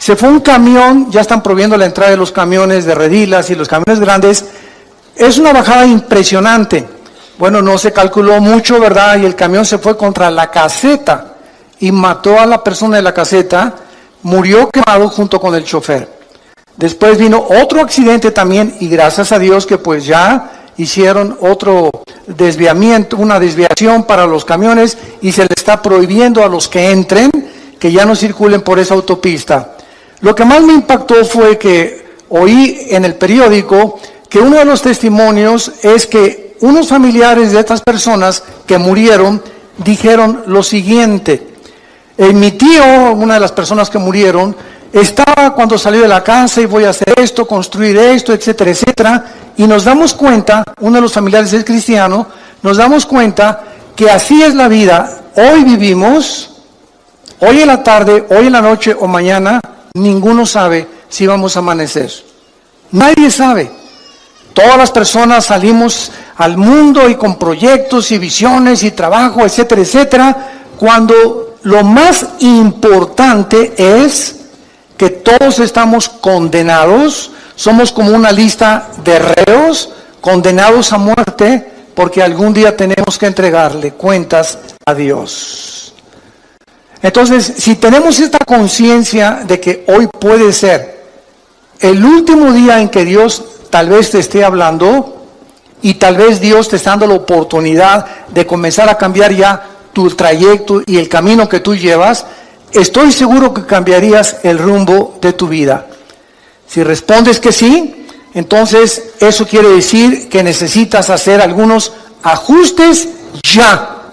Se fue un camión, ya están prohibiendo la entrada de los camiones de redilas y los camiones grandes. Es una bajada impresionante. Bueno, no se calculó mucho, ¿verdad? Y el camión se fue contra la caseta y mató a la persona de la caseta, murió quemado junto con el chofer. Después vino otro accidente también, y gracias a Dios que pues ya hicieron otro desviamiento, una desviación para los camiones, y se le está prohibiendo a los que entren que ya no circulen por esa autopista. Lo que más me impactó fue que oí en el periódico que uno de los testimonios es que unos familiares de estas personas que murieron dijeron lo siguiente: mi tío, una de las personas que murieron, estaba cuando salió de la casa y voy a hacer esto, construir esto, etcétera, etcétera, y nos damos cuenta, uno de los familiares es cristiano, nos damos cuenta que así es la vida. Hoy vivimos, hoy en la tarde, hoy en la noche o mañana, ninguno sabe si vamos a amanecer. Nadie sabe. Todas las personas salimos al mundo y con proyectos y visiones y trabajo, etcétera, etcétera, cuando lo más importante es que todos estamos condenados, somos como una lista de reos condenados a muerte, porque algún día tenemos que entregarle cuentas a Dios. Entonces, si tenemos esta conciencia de que hoy puede ser el último día en que Dios tal vez te esté hablando, y tal vez Dios te está dando la oportunidad de comenzar a cambiar ya tu trayecto y el camino que tú llevas, estoy seguro que cambiarías el rumbo de tu vida. Si respondes que sí, entonces eso quiere decir que necesitas hacer algunos ajustes ya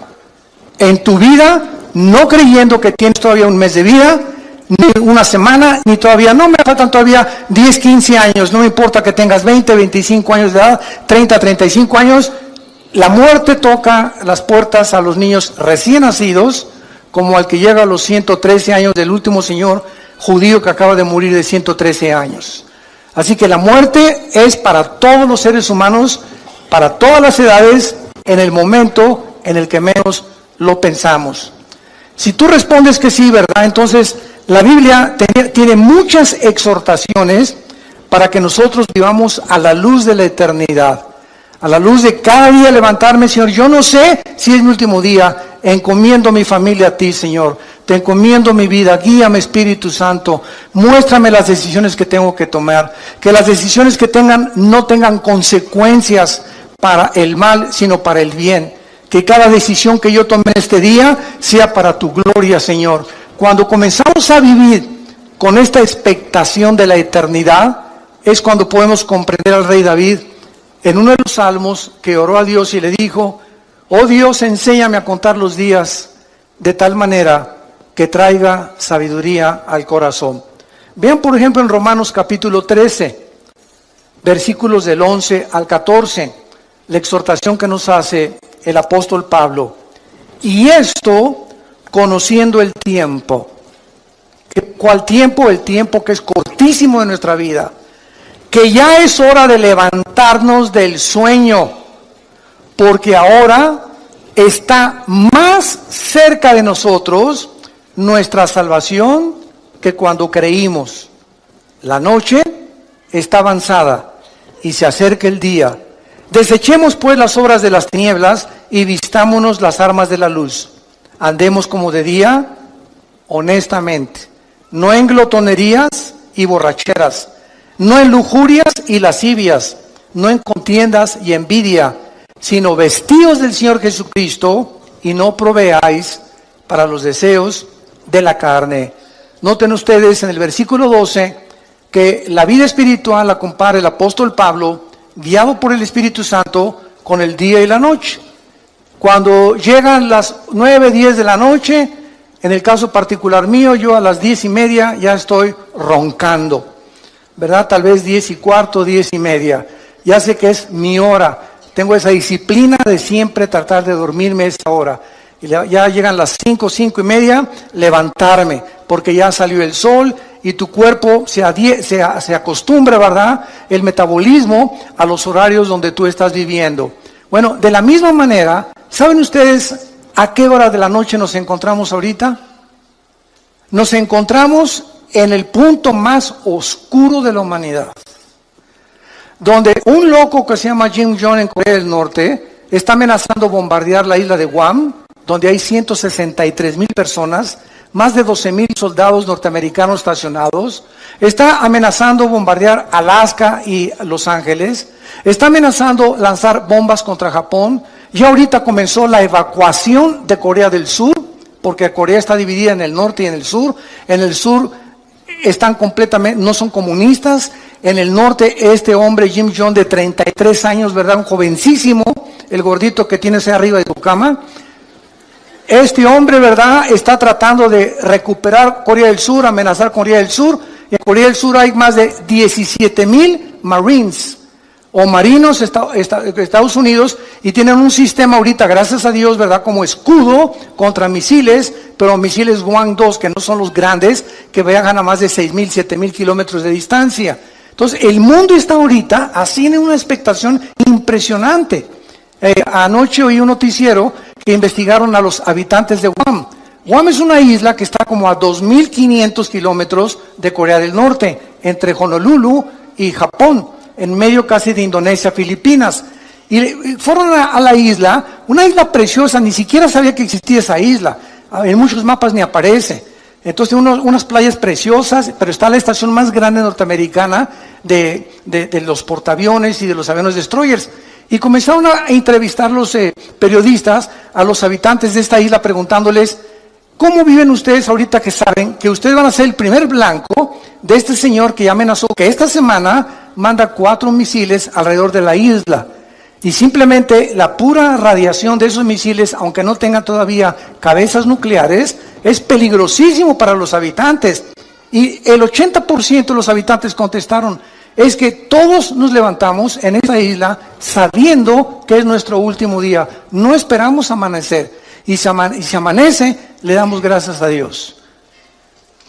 en tu vida, no creyendo que tienes todavía un mes de vida, ni una semana, ni todavía, no me faltan todavía 10, 15 años, no me importa que tengas 20, 25 años de edad, 30, 35 años, la muerte toca las puertas a los niños recién nacidos, como al que llega a los 113 años del último señor judío que acaba de morir de 113 años. Así que la muerte es para todos los seres humanos, para todas las edades, en el momento en el que menos lo pensamos. Si tú respondes que sí, ¿verdad? Entonces la Biblia tiene muchas exhortaciones para que nosotros vivamos a la luz de la eternidad, a la luz de cada día levantarme, Señor. Yo no sé si es mi último día, encomiendo mi familia a ti, Señor. Te encomiendo mi vida, guíame, Espíritu Santo. Muéstrame las decisiones que tengo que tomar. Que las decisiones que tengan no tengan consecuencias para el mal, sino para el bien. Que cada decisión que yo tome este día sea para tu gloria, Señor. Cuando comenzamos a vivir con esta expectación de la eternidad, es cuando podemos comprender al rey David en uno de los salmos, que oró a Dios y le dijo: oh Dios, enséñame a contar los días de tal manera que traiga sabiduría al corazón. Vean por ejemplo en Romanos capítulo 13, versículos del 11 al 14, la exhortación que nos hace el apóstol Pablo. Y esto conociendo el tiempo. ¿Cuál tiempo? El tiempo que es cortísimo de nuestra vida. Que ya es hora de levantarnos del sueño, porque ahora está más cerca de nosotros nuestra salvación que cuando creímos. La noche está avanzada y se acerca el día. Desechemos pues las obras de las tinieblas y vistámonos las armas de la luz. Andemos como de día, honestamente, no en glotonerías y borracheras, no en lujurias y lascivias, no en contiendas y envidia, sino vestidos del Señor Jesucristo y no proveáis para los deseos de la carne. Noten ustedes en el versículo 12 que la vida espiritual la compara el apóstol Pablo, guiado por el Espíritu Santo, con el día y la noche. Cuando llegan las 9, 10 de la noche, en el caso particular mío, yo a las 10:30 ya estoy roncando, ¿verdad? Tal vez 10:15, 10:30. Ya sé que es mi hora. Tengo esa disciplina de siempre tratar de dormirme esa hora. Y ya llegan las 5, 5:30, levantarme, porque ya salió el sol y tu cuerpo se acostumbra, ¿verdad? El metabolismo a los horarios donde tú estás viviendo. Bueno, de la misma manera, ¿saben ustedes a qué hora de la noche nos encontramos ahorita? Nos encontramos en el punto más oscuro de la humanidad, donde un loco que se llama Kim Jong en Corea del Norte está amenazando bombardear la isla de Guam, donde hay 163,000 personas, más de 12,000 soldados norteamericanos estacionados. Está amenazando bombardear Alaska y Los Ángeles. Está amenazando lanzar bombas contra Japón. Ya ahorita comenzó la evacuación de Corea del Sur, porque Corea está dividida en el norte y en el sur. En el sur están completamente, no son comunistas. En el norte, este hombre, Kim Jong, de 33 años, ¿verdad? Un jovencísimo, el gordito que tienes ahí arriba de tu cama. Este hombre, ¿verdad?, está tratando de recuperar Corea del Sur, amenazar Corea del Sur. Y en Corea del Sur hay más de 17,000 Marines o marinos Estados Unidos, y tienen un sistema ahorita, gracias a Dios, ¿verdad?, como escudo contra misiles, pero misiles Hwang-2, que no son los grandes, que viajan a más de 6,000, 7,000 kilómetros de distancia. Entonces, el mundo está ahorita así en una expectación impresionante. Anoche oí un noticiero que investigaron a los habitantes de Guam. Guam es una isla que está como a 2,500 kilómetros de Corea del Norte, entre Honolulu y Japón, en medio casi de Indonesia, Filipinas. Y fueron a la isla, una isla preciosa, ni siquiera sabía que existía esa isla. En muchos mapas ni aparece. Entonces unas playas preciosas, pero está la estación más grande norteamericana de los portaaviones y de los aviones destroyers. Y comenzaron a entrevistar los periodistas a los habitantes de esta isla, preguntándoles: ¿cómo viven ustedes ahorita que saben que ustedes van a ser el primer blanco de este señor que ya amenazó que esta semana manda 4 misiles alrededor de la isla? Y simplemente la pura radiación de esos misiles, aunque no tengan todavía cabezas nucleares, es peligrosísimo para los habitantes. Y el 80% de los habitantes contestaron: es que todos nos levantamos en esta isla sabiendo que es nuestro último día. No esperamos amanecer. Y si amanece, le damos gracias a Dios.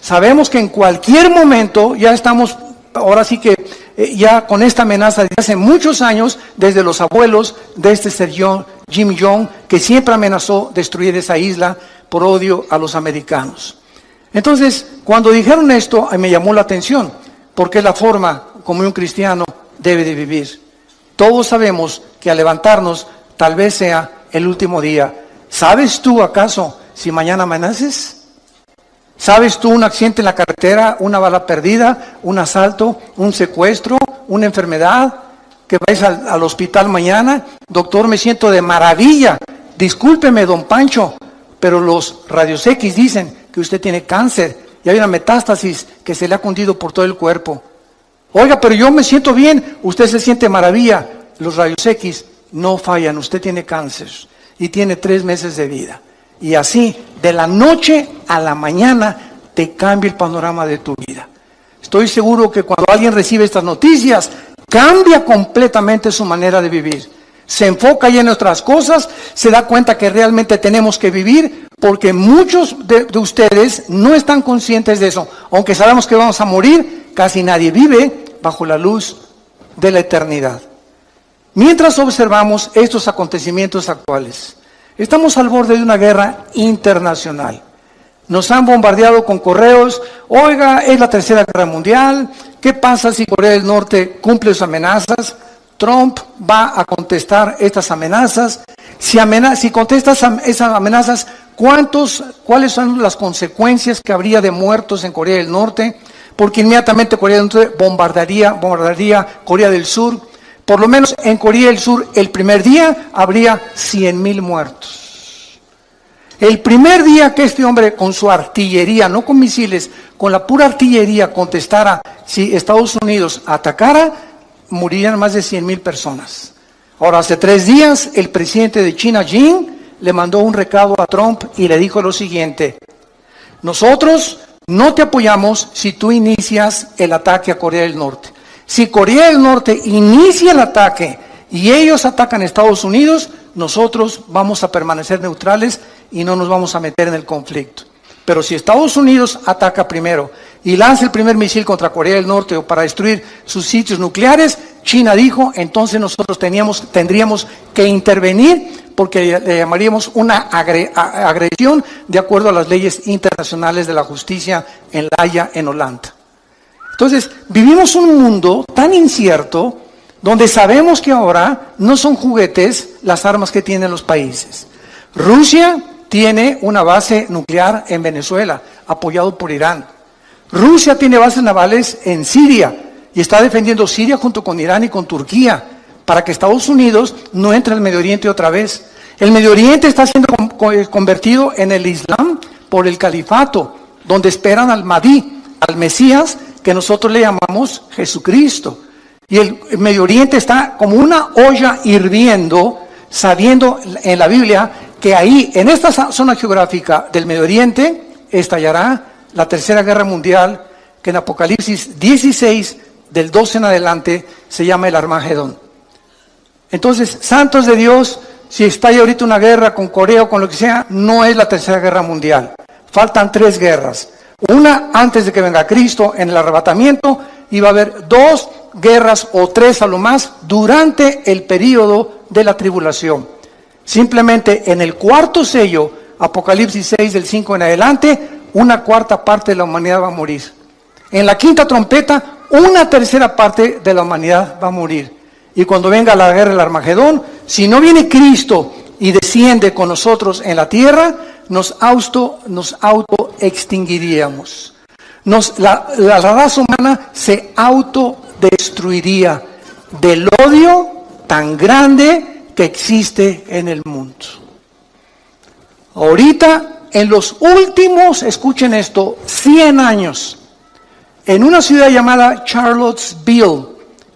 Sabemos que en cualquier momento ya estamos, ahora sí que ya con esta amenaza desde hace muchos años, desde los abuelos de este señor Kim Jong, que siempre amenazó destruir esa isla por odio a los americanos. Entonces, cuando dijeron esto, me llamó la atención, porque es la forma como un cristiano debe de vivir. Todos sabemos que al levantarnos tal vez sea el último día. ¿Sabes tú acaso si mañana amaneces? ¿Sabes tú un accidente en la carretera, una bala perdida, un asalto, un secuestro, una enfermedad? Que vais al hospital mañana: doctor, me siento de maravilla. Discúlpeme, don Pancho, pero los rayos X dicen que usted tiene cáncer y hay una metástasis que se le ha cundido por todo el cuerpo. Oiga, pero yo me siento bien. Usted se siente maravilla. Los rayos X no fallan. Usted tiene cáncer y tiene 3 meses de vida. Y así, de la noche a la mañana, te cambia el panorama de tu vida. Estoy seguro que cuando alguien recibe estas noticias, cambia completamente su manera de vivir. Se enfoca ya en otras cosas, se da cuenta que realmente tenemos que vivir, porque muchos de ustedes no están conscientes de eso. Aunque sabemos que vamos a morir, casi nadie vive bajo la luz de la eternidad. Mientras observamos estos acontecimientos actuales, estamos al borde de una guerra internacional. Nos han bombardeado con correos: oiga, es la Tercera Guerra Mundial, ¿qué pasa si Corea del Norte cumple sus amenazas? Trump va a contestar estas amenazas. Si contesta esas amenazas, ¿cuáles son las consecuencias que habría de muertos en Corea del Norte? Porque inmediatamente Corea del Norte bombardearía Corea del Sur. Por lo menos en Corea del Sur, el primer día habría 100,000 muertos. El primer día que este hombre con su artillería, no con misiles, con la pura artillería contestara, si Estados Unidos atacara, morirían más de 100,000 personas. Ahora, hace 3 días, el presidente de China, Xi, le mandó un recado a Trump y le dijo lo siguiente: nosotros no te apoyamos si tú inicias el ataque a Corea del Norte. Si Corea del Norte inicia el ataque y ellos atacan a Estados Unidos, nosotros vamos a permanecer neutrales y no nos vamos a meter en el conflicto. Pero si Estados Unidos ataca primero y lanza el primer misil contra Corea del Norte o para destruir sus sitios nucleares, China dijo, entonces nosotros tendríamos que intervenir porque le llamaríamos una agresión de acuerdo a las leyes internacionales de la justicia en La Haya, en Holanda. Entonces, vivimos un mundo tan incierto donde sabemos que ahora no son juguetes las armas que tienen los países. Rusia tiene una base nuclear en Venezuela, apoyado por Irán. Rusia tiene bases navales en Siria y está defendiendo Siria junto con Irán y con Turquía para que Estados Unidos no entre al Medio Oriente otra vez. El Medio Oriente está siendo convertido en el Islam por el califato, donde esperan al Mahdi, al Mesías, que nosotros le llamamos Jesucristo. Y el Medio Oriente está como una olla hirviendo, sabiendo en la Biblia que ahí, en esta zona geográfica del Medio Oriente, estallará la Tercera Guerra Mundial, que en Apocalipsis 16, del 12 en adelante, se llama el Armagedón. Entonces, santos de Dios, si estalla ahorita una guerra con Corea o con lo que sea, no es la Tercera Guerra Mundial. Faltan 3 guerras. Una antes de que venga Cristo en el arrebatamiento, y va a haber 2 guerras o 3 a lo más durante el periodo de la tribulación. Simplemente en el 4º sello, Apocalipsis 6 del 5 en adelante, 1/4 parte de la humanidad va a morir. En la 5ª trompeta, 1/3 parte de la humanidad va a morir. Y cuando venga la guerra del Armagedón, si no viene Cristo y desciende con nosotros en la tierra, nos auto extinguiríamos. La raza humana se autodestruiría del odio tan grande que existe en el mundo. Ahorita, en los últimos, escuchen esto, 100 años, en una ciudad llamada Charlottesville,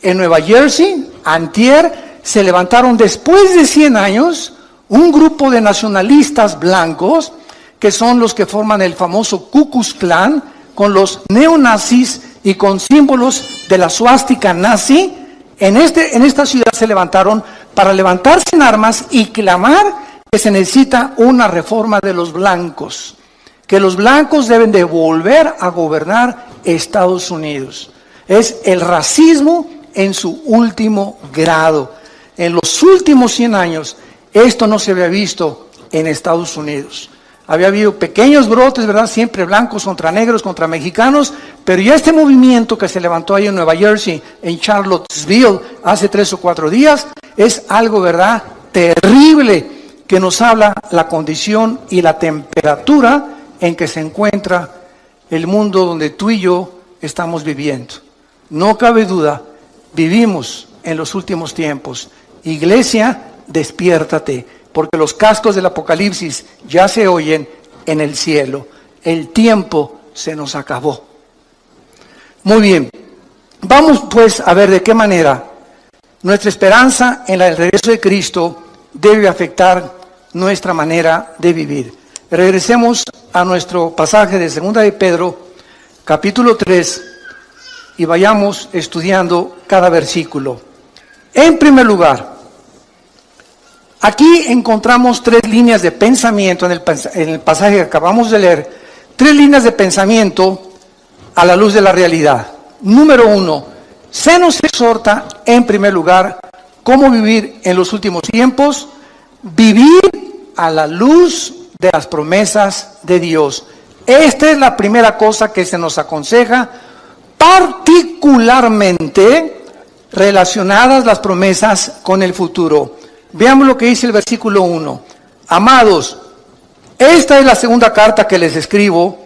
en Nueva Jersey, antier, se levantaron después de 100 años un grupo de nacionalistas blancos, que son los que forman el famoso Ku Klux Klan, con los neonazis y con símbolos de la suástica nazi. En esta ciudad se levantaron para levantarse en armas y clamar que se necesita una reforma de los blancos, que los blancos deben de volver a gobernar Estados Unidos. Es el racismo en su último grado. En los últimos 100 años, esto no se había visto en Estados Unidos. Había habido pequeños brotes, ¿verdad? Siempre blancos contra negros, contra mexicanos, pero ya este movimiento que se levantó ahí en Nueva Jersey, en Charlottesville, hace 3 o 4 días, es algo, ¿verdad?, terrible, que nos habla la condición y la temperatura en que se encuentra el mundo donde tú y yo estamos viviendo. No cabe duda, vivimos en los últimos tiempos. Iglesia, despiértate, porque los cascos del Apocalipsis ya se oyen en el cielo. El tiempo se nos acabó. Muy bien, vamos pues a ver de qué manera nuestra esperanza en el regreso de Cristo debe afectar nuestra manera de vivir. Regresemos a nuestro pasaje de 2 de Pedro, capítulo 3, y vayamos estudiando cada versículo. En primer lugar, aquí encontramos 3 líneas de pensamiento en el pasaje que acabamos de leer, 3 líneas de pensamiento a la luz de la realidad. Número 1, se nos exhorta en primer lugar cómo vivir en los últimos tiempos, vivir a la luz de las promesas de Dios. Esta es la primera cosa que se nos aconseja, particularmente relacionadas las promesas con el futuro. Veamos lo que dice el versículo 1. Amados, esta es la segunda carta que les escribo,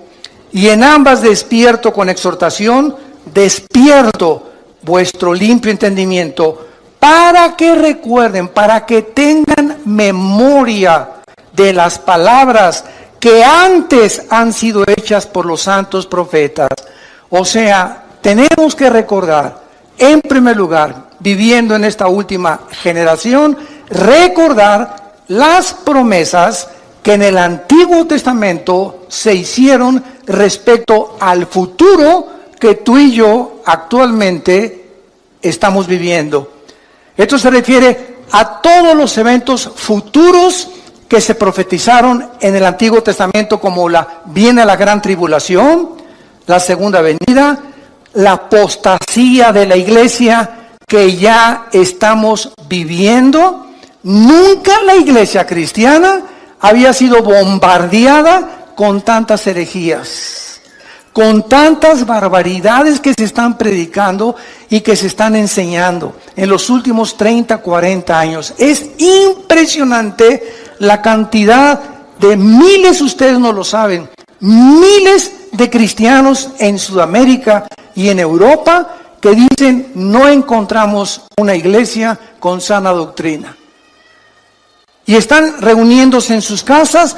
y en ambas despierto con exhortación, despierto vuestro limpio entendimiento, para que recuerden, para que tengan memoria de las palabras que antes han sido hechas por los santos profetas. O sea, tenemos que recordar, en primer lugar, viviendo en esta última generación, recordar las promesas que en el Antiguo Testamento se hicieron respecto al futuro que tú y yo actualmente estamos viviendo. Esto se refiere a todos los eventos futuros que se profetizaron en el Antiguo Testamento, como viene la gran tribulación, la segunda venida, la apostasía de la iglesia, que ya estamos viviendo. Nunca la iglesia cristiana había sido bombardeada con tantas herejías, con tantas barbaridades que se están predicando y que se están enseñando en los últimos 30, 40 años. Es impresionante la cantidad de miles, ustedes no lo saben, miles de cristianos en Sudamérica y en Europa que dicen: no encontramos una iglesia con sana doctrina. Y están reuniéndose en sus casas,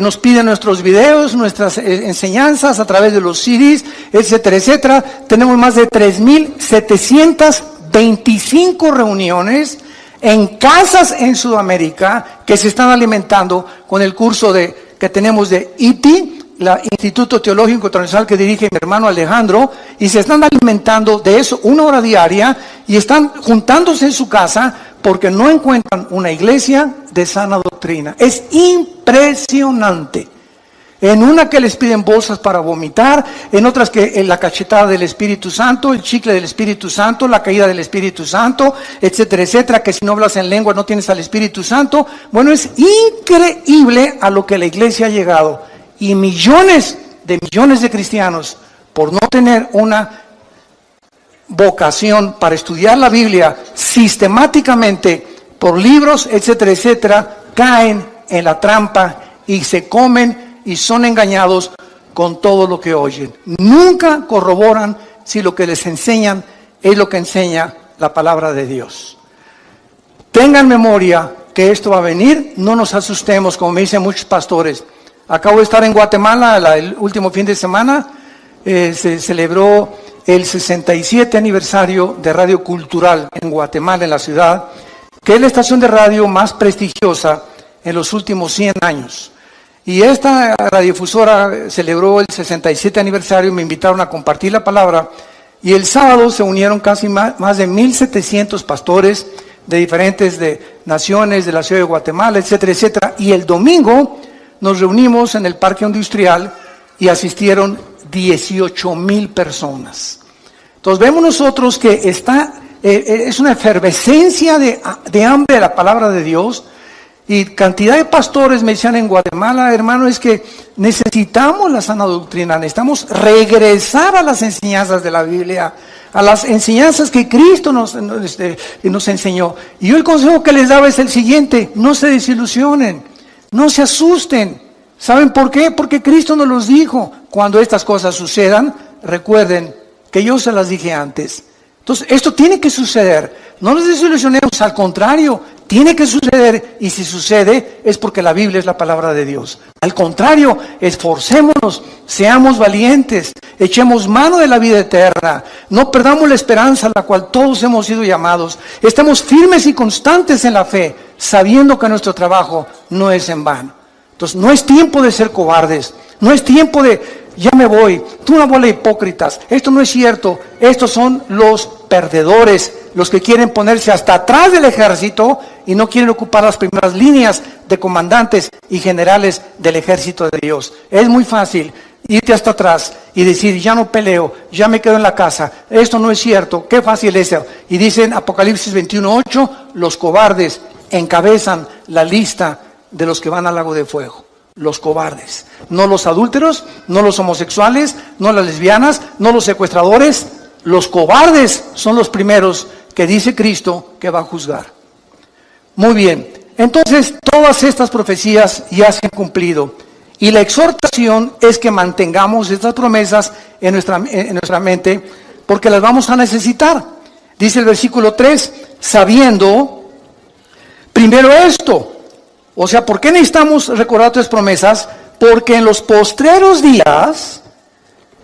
nos piden nuestros videos, nuestras enseñanzas a través de los CDs, etcétera, etcétera. Tenemos más de 3,725 reuniones en casas en Sudamérica que se están alimentando con el curso que tenemos de ITI, el Instituto Teológico Internacional que dirige mi hermano Alejandro, y se están alimentando de eso 1 hora diaria y están juntándose en su casa porque no encuentran una iglesia de sana doctrina. Es impresionante. En una que les piden bolsas para vomitar, en otras que la cachetada del Espíritu Santo, el chicle del Espíritu Santo, la caída del Espíritu Santo, etcétera, etcétera, que si no hablas en lengua no tienes al Espíritu Santo. Bueno, es increíble a lo que la iglesia ha llegado. Y millones de cristianos, por no tener una vocación para estudiar la Biblia sistemáticamente por libros, etcétera, etcétera, caen en la trampa y se comen y son engañados con todo lo que oyen. Nunca corroboran si lo que les enseñan es lo que enseña la palabra de Dios. Tengan memoria que esto va a venir, no nos asustemos, como me dicen muchos pastores. Acabo de estar en Guatemala el último fin de semana, se celebró el 67 aniversario de Radio Cultural en Guatemala, en la ciudad, que es la estación de radio más prestigiosa en los últimos 100 años. Y esta radiodifusora celebró el 67 aniversario, me invitaron a compartir la palabra, y el sábado se unieron casi más de 1,700 pastores de diferentes naciones, de la ciudad de Guatemala, etcétera, etcétera. Y el domingo nos reunimos en el Parque Industrial y asistieron 18,000 personas. Entonces vemos nosotros que es una efervescencia de hambre de la palabra de Dios. Y cantidad de pastores me decían en Guatemala: hermano, es que necesitamos la sana doctrina, necesitamos regresar a las enseñanzas de la Biblia, a las enseñanzas que Cristo nos enseñó. Y yo el consejo que les daba es el siguiente: no se desilusionen, no se asusten. ¿Saben por qué? Porque Cristo nos los dijo. Cuando estas cosas sucedan, recuerden que yo se las dije antes. Entonces, esto tiene que suceder. No nos desilusionemos, al contrario, tiene que suceder, y si sucede es porque la Biblia es la palabra de Dios. Al contrario, esforcémonos, seamos valientes, echemos mano de la vida eterna, no perdamos la esperanza a la cual todos hemos sido llamados. Estemos firmes y constantes en la fe, sabiendo que nuestro trabajo no es en vano. Entonces, no es tiempo de ser cobardes, no es tiempo de ya me voy, tú una bola de hipócritas, esto no es cierto. Estos son los perdedores, los que quieren ponerse hasta atrás del ejército y no quieren ocupar las primeras líneas de comandantes y generales del ejército de Dios. Es muy fácil irte hasta atrás y decir: ya no peleo, ya me quedo en la casa, esto no es cierto, qué fácil es eso. Y dicen Apocalipsis 21:8, los cobardes encabezan la lista de los que van al lago de fuego. Los cobardes, no los adúlteros, no los homosexuales, no las lesbianas, no los secuestradores. Los cobardes son los primeros que dice Cristo que va a juzgar. Muy bien, entonces todas estas profecías ya se han cumplido, y la exhortación es que mantengamos estas promesas en nuestra mente, porque las vamos a necesitar. Dice el versículo 3, sabiendo primero esto. O sea, ¿por qué necesitamos recordar tres promesas? Porque en los postreros días,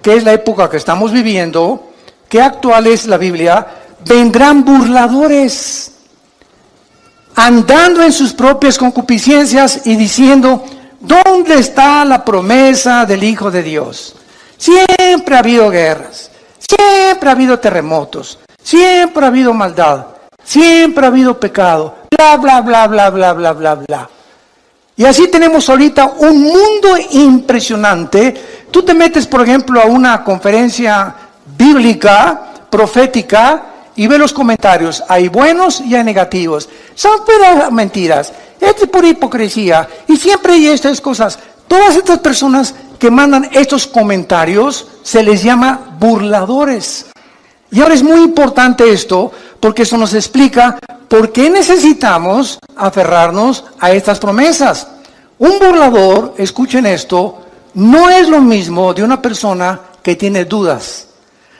que es la época que estamos viviendo, que actual es la Biblia, vendrán burladores, andando en sus propias concupiscencias y diciendo: ¿dónde está la promesa del Hijo de Dios? Siempre ha habido guerras, siempre ha habido terremotos, siempre ha habido maldad, siempre ha habido pecado, bla, bla, bla, bla, bla, bla, bla, bla. Y así tenemos ahorita un mundo impresionante. Tú te metes, por ejemplo, a una conferencia bíblica, profética, y ve los comentarios. Hay buenos y hay negativos. Son puras mentiras. Es pura hipocresía. Y siempre hay estas cosas. Todas estas personas que mandan estos comentarios se les llama burladores. Y ahora es muy importante esto, porque eso nos explica por qué necesitamos aferrarnos a estas promesas. Un burlador, escuchen esto, no es lo mismo de una persona que tiene dudas.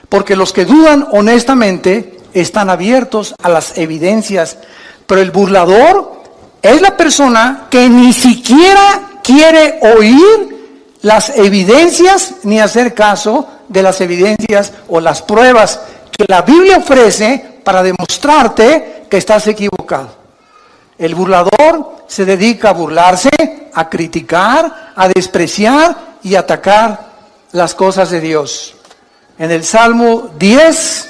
Porque los que dudan honestamente están abiertos a las evidencias. Pero el burlador es la persona que ni siquiera quiere oír las evidencias ni hacer caso de las evidencias o las pruebas que la Biblia ofrece para demostrarte que estás equivocado. El burlador se dedica a burlarse, a criticar, a despreciar y atacar las cosas de Dios. En el Salmo 10,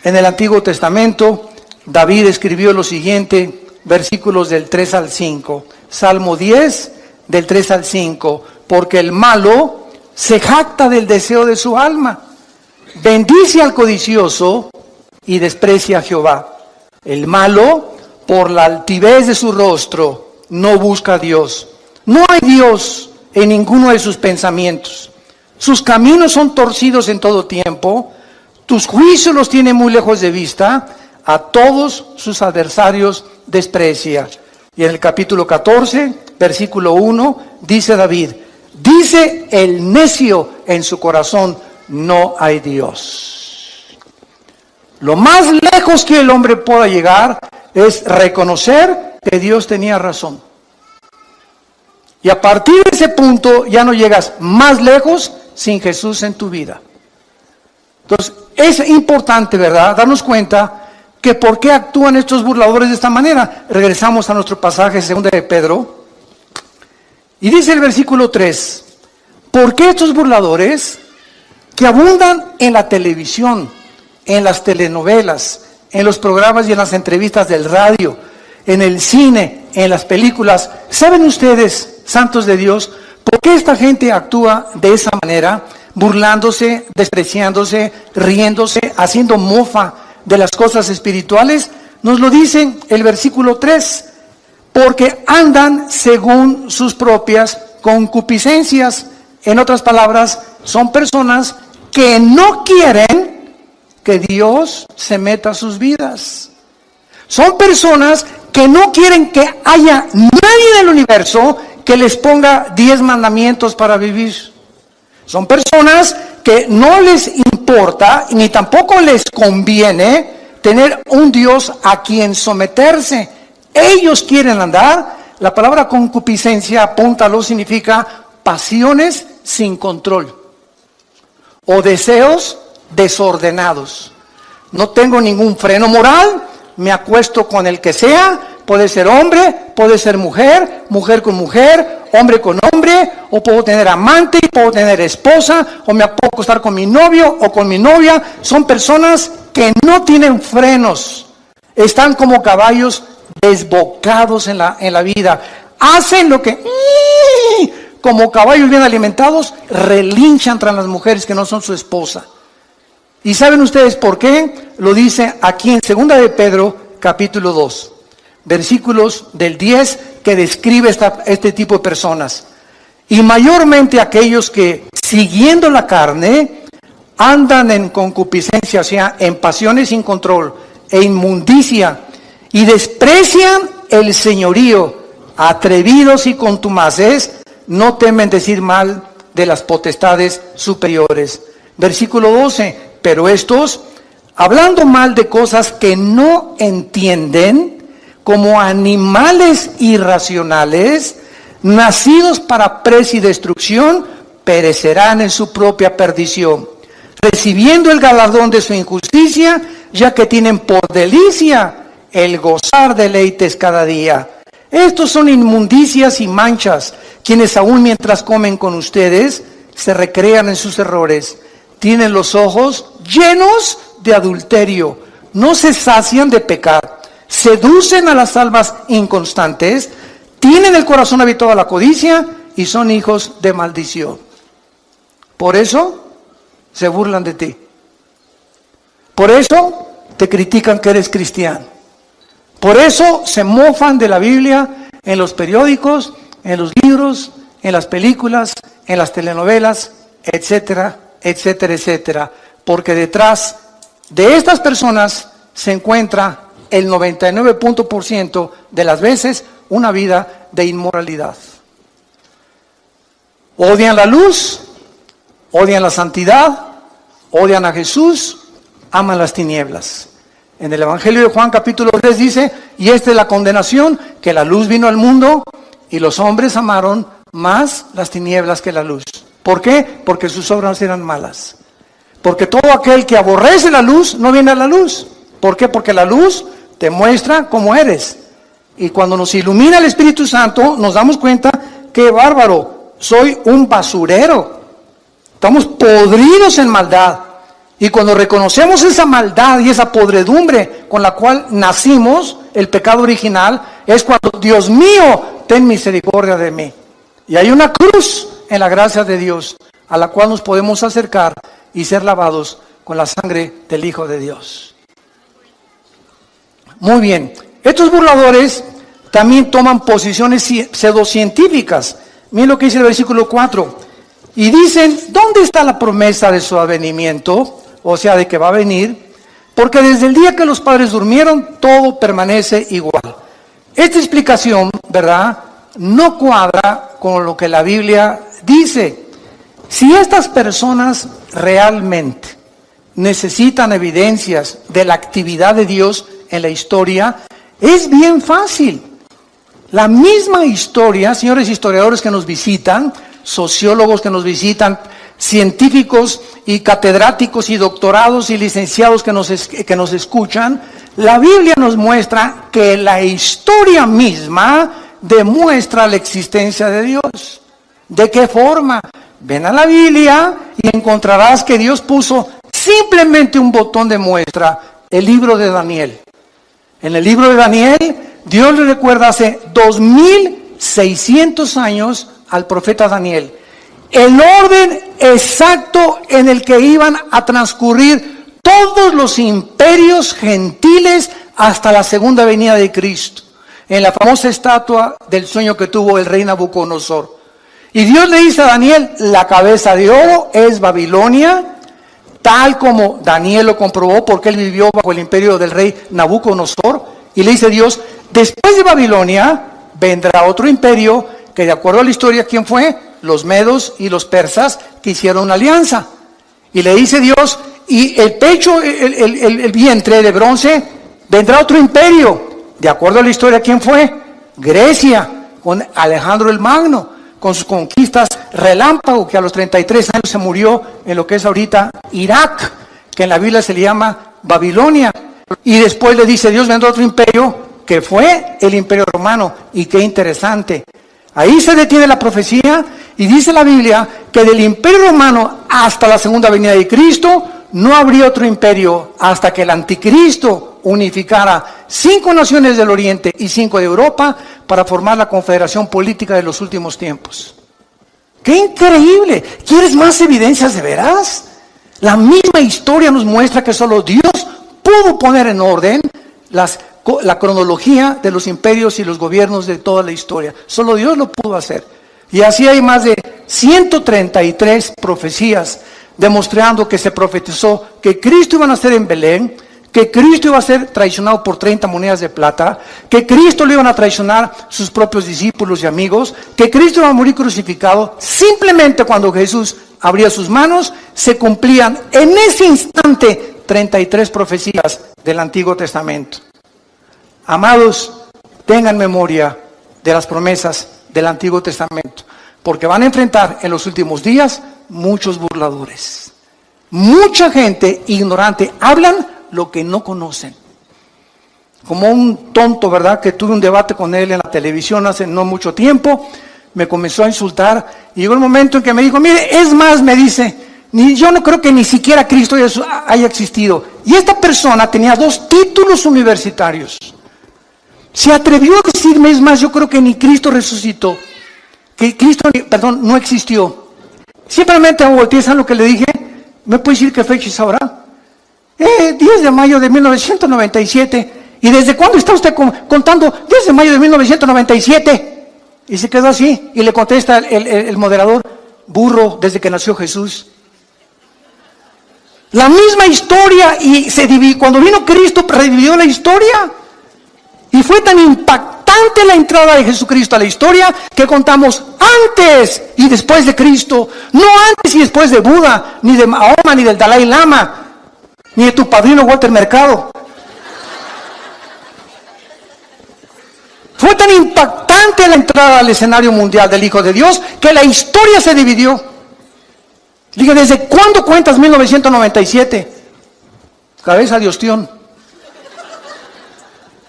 en el Antiguo Testamento, David escribió lo siguiente, versículos del 3 al 5. Salmo 10, del 3 al 5. Porque el malo se jacta del deseo de su alma, bendice al codicioso y desprecia a Jehová. El malo, por la altivez de su rostro, no busca a Dios. No hay Dios en ninguno de sus pensamientos. Sus caminos son torcidos en todo tiempo. Tus juicios los tiene muy lejos de vista. A todos sus adversarios desprecia. Y en el capítulo 14, versículo 1, dice David, dice el necio en su corazón, no hay Dios. Lo más lejos que el hombre pueda llegar es reconocer que Dios tenía razón. Y a partir de ese punto ya no llegas más lejos sin Jesús en tu vida. Entonces es importante, ¿verdad?, darnos cuenta que por qué actúan estos burladores de esta manera. Regresamos a nuestro pasaje 2 de Pedro. Y dice el versículo 3, ¿por qué estos burladores que abundan en la televisión, en las telenovelas, en los programas y en las entrevistas del radio, en el cine, en las películas? ¿Saben ustedes, santos de Dios, por qué esta gente actúa de esa manera? Burlándose, despreciándose, riéndose, haciendo mofa de las cosas espirituales. Nos lo dice el versículo 3, porque andan según sus propias concupiscencias. En otras palabras, son personas que no quieren que Dios se meta a sus vidas. Son personas que no quieren que haya nadie del universo que les ponga 10 mandamientos para vivir. Son personas que no les importa ni tampoco les conviene tener un Dios a quien someterse. Ellos quieren andar. La palabra concupiscencia, apúntalo, significa pasiones sin control o deseos desordenados. No tengo ningún freno moral, me acuesto con el que sea. Puede ser hombre, puede ser mujer, mujer con mujer, hombre con hombre, o puedo tener amante, puedo tener esposa, o me puedo acostar con mi novio o con mi novia. Son personas que no tienen frenos, están como caballos desbocados en la vida. Hacen lo que, como caballos bien alimentados, relinchan tras las mujeres que no son su esposa. ¿Y saben ustedes por qué? Lo dice aquí en 2 de Pedro, capítulo 2. Versículos del 10 que describe este tipo de personas. Y mayormente aquellos que, siguiendo la carne, andan en concupiscencia, o sea, en pasiones sin control e inmundicia, y desprecian el señorío, atrevidos y contumaces, no temen decir mal de las potestades superiores. Versículo 12, pero estos, hablando mal de cosas que no entienden, como animales irracionales, nacidos para presa y destrucción, perecerán en su propia perdición, recibiendo el galardón de su injusticia, ya que tienen por delicia el gozar deleites cada día. Estos son inmundicias y manchas, quienes aún mientras comen con ustedes, se recrean en sus errores, tienen los ojos llenos de adulterio, no se sacian de pecar, seducen a las almas inconstantes, tienen el corazón habituado a la codicia y son hijos de maldición. Por eso se burlan de ti. Por eso te critican que eres cristiano. Por eso se mofan de la Biblia en los periódicos, en los libros, en las películas, en las telenovelas, etcétera, etcétera, etcétera. Porque detrás de estas personas se encuentra el 99% de las veces una vida de inmoralidad. Odian la luz, odian la santidad, odian a Jesús, aman las tinieblas. En el Evangelio de Juan capítulo 3 dice, y esta es la condenación, que la luz vino al mundo y los hombres amaron más las tinieblas que la luz. ¿Por qué? Porque sus obras eran malas. Porque todo aquel que aborrece la luz no viene a la luz. ¿Por qué? Porque la luz te muestra cómo eres. Y cuando nos ilumina el Espíritu Santo, nos damos cuenta que bárbaro, soy un basurero. Estamos podridos en maldad. Y cuando reconocemos esa maldad y esa podredumbre con la cual nacimos, el pecado original, es cuando, Dios mío, ten misericordia de mí. Y hay una cruz en la gracia de Dios a la cual nos podemos acercar y ser lavados con la sangre del Hijo de Dios. Muy bien, estos burladores también toman posiciones pseudocientíficas. Miren lo que dice el versículo 4. Y dicen, ¿dónde está la promesa de su advenimiento? O sea, de que va a venir. Porque desde el día que los padres durmieron, todo permanece igual. Esta explicación, ¿verdad?, no cuadra con lo que la Biblia dice. Si estas personas realmente necesitan evidencias de la actividad de Dios en la historia, es bien fácil. La misma historia, señores historiadores que nos visitan, sociólogos que nos visitan, científicos y catedráticos y doctorados y licenciados que nos escuchan, la Biblia nos muestra que la historia misma demuestra la existencia de Dios. ¿De qué forma? Ven a la Biblia y encontrarás que Dios puso simplemente un botón de muestra, el libro de Daniel. En el libro de Daniel, Dios le recuerda hace 2600 años al profeta Daniel el orden exacto en el que iban a transcurrir todos los imperios gentiles hasta la segunda venida de Cristo, en la famosa estatua del sueño que tuvo el rey Nabucodonosor. Y Dios le dice a Daniel, la cabeza de oro es Babilonia, tal como Daniel lo comprobó porque él vivió bajo el imperio del rey Nabucodonosor. Y le dice Dios, después de Babilonia vendrá otro imperio que, de acuerdo a la historia, ¿quién fue? Los medos y los persas, que hicieron una alianza. Y le dice Dios, y el pecho, el vientre de bronce, vendrá otro imperio. De acuerdo a la historia, ¿quién fue? Grecia, con Alejandro el Magno, con sus conquistas relámpago, que a los 33 años se murió en lo que es ahorita Irak, que en la Biblia se le llama Babilonia. Y después le dice Dios, vendrá otro imperio, que fue el imperio romano. Y qué interesante. Ahí se detiene la profecía y dice la Biblia que del imperio romano hasta la segunda venida de Cristo no habría otro imperio hasta que el anticristo unificara 5 naciones del Oriente y 5 de Europa para formar la confederación política de los últimos tiempos. ¡Qué increíble! ¿Quieres más evidencias de veras? La misma historia nos muestra que solo Dios pudo poner en orden la cronología de los imperios y los gobiernos de toda la historia. Solo Dios lo pudo hacer. Y así hay más de 133 profecías demostrando que se profetizó que Cristo iba a nacer en Belén, que Cristo iba a ser traicionado por 30 monedas de plata, que Cristo lo iban a traicionar sus propios discípulos y amigos, que Cristo iba a morir crucificado. Simplemente cuando Jesús abría sus manos, se cumplían en ese instante 33 profecías del Antiguo Testamento. Amados, tengan memoria de las promesas del Antiguo Testamento, porque van a enfrentar en los últimos días muchos burladores. Mucha gente ignorante, hablan lo que no conocen. Como un tonto, ¿verdad?, que tuve un debate con él en la televisión hace no mucho tiempo, me comenzó a insultar, y llegó el momento en que me dijo, mire, es más, me dice, yo no creo que ni siquiera Cristo haya existido. Y esta persona tenía 2 títulos universitarios. Se atrevió a decirme, es más, yo creo que ni Cristo resucitó, que Cristo, no existió. Simplemente me volteé, ¿saben lo que le dije? ¿Me puede decir qué fecha es ahora? 10 de mayo de 1997. ¿Y desde cuándo está usted contando 10 de mayo de 1997? Y se quedó así. Y le contesta el moderador: burro, desde que nació Jesús. La misma historia, y se dividió. Cuando vino Cristo, revivió la historia. Y fue tan impactante la entrada de Jesucristo a la historia que contamos antes y después de Cristo. No antes y después de Buda, ni de Mahoma, ni del Dalai Lama, ni de tu padrino Walter Mercado. Fue tan impactante la entrada al escenario mundial del Hijo de Dios que la historia se dividió. Dije, ¿desde cuándo cuentas 1997? Cabeza de ostión.